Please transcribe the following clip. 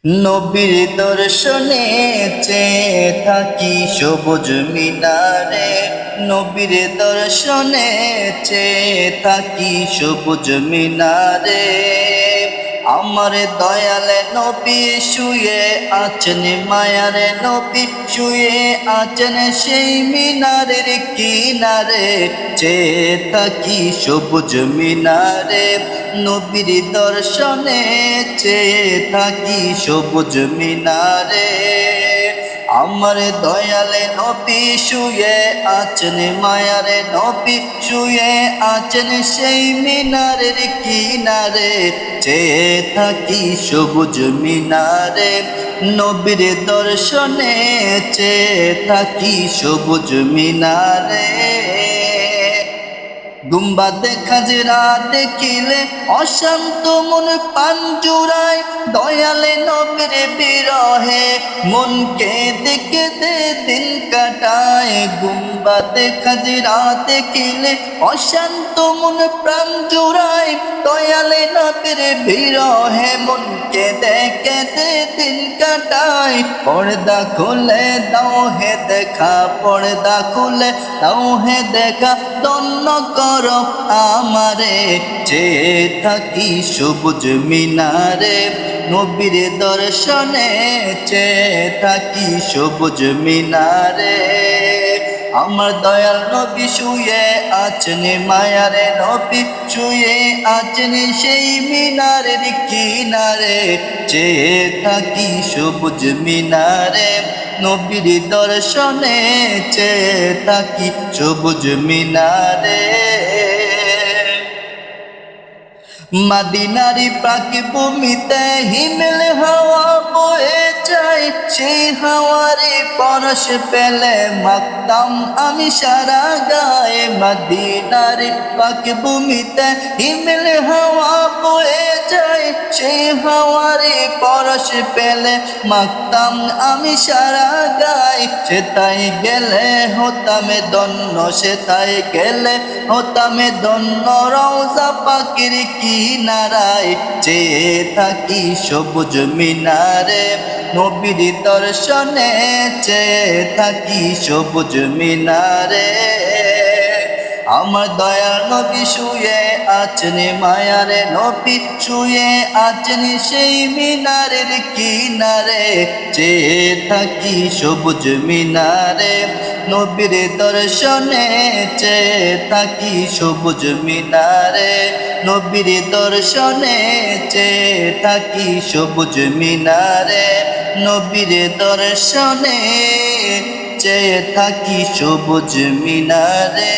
নবীর দর্শনে চেয়ে থাকি সবুজ মিনারে, নবীর দর্শনে চেয়ে থাকি সবুজ মিনারে। আমার দয়ালে নবী শুয়ে আছেন, মায়ারে নবী শুয়ে আছেন সেই মিনারের কিনারে, চেয়ে থাকি সবুজ মিনারে। নবীর দর্শনে চেয়ে থাকি সবুজ মিনারে। আমার দয়ালে নবী শুয়ে আছেন, মায়ারে নবী শুয়ে আছেন সেই মিনারের কিনারে, চেয়ে থাকি সবুজ মিনারে। নবীর দর্শনে চেয়ে থাকি সবুজ মিনারে। গুম্বাদ খাজরা দেখিলে অশান্ত মন প্রাণ জুড়ায়, দয়ালে নবীর বিরহে মনকে দেখে দে দিন কাটায়। গুম্বাদ খাজরা দেখিলে অশান্ত মন প্রাণ জুড়ায়, দয়ালে নবীর বিরহে মনকে দেখে দে দিন কাটায়। পর্দা খুলে দাও হে দেখা, পর্দা খুলে দাও হে দেখা, ধন্য করো আমারে, চেয়ে থাকি সবুজ মিনারে। নবীর দর্শনে চেয়ে থাকি সবুজ মিনারে। আমার দয়াল নবী শুয়ে আছেন, মায়ারে নবী শুয়ে আছেন সেই মিনারের কিনারে, চেয়ে থাকি সবুজ মিনারে। নবীর দর্শনে চেয়ে থাকি সবুজ মিনারে। মদিনারি পাক ভূমিতে হিমেল হাওয়া বয়ে যায়, সেই হাওয়ারে পরশ পেলে মাখতাম আমি সারা গায়ে। মদিনারি পাক ভূমিতে হিমেল হাওয়া বয়ে যায়, সেই হাওয়ারে পরশ পেলে মাখতাম আমি সারা গায়ে। সেটাই গেলে হতামে ধন্য, সেটাই গেলে হতামে ধন্য, রওজা পাকের কিনারায় চেয়ে থাকি সবুজ মিনারে। নবীর দর্শনে চেয়ে থাকি সবুজ মিনারে। আমার দয়াল নবী শুয়ে আছেন, মায়ারে নবী শুয়ে আছেন সেই মিনারের কিনারে, চেয়ে থাকি সবুজ মিনারে। নবীর দর্শনে চেয়ে থাকি সবুজ মিনারে। নবীর দর্শনে চেয়ে থাকি সবুজ মিনারে। নবীর দর্শনে চেয়ে থাকি সবুজ মিনারে।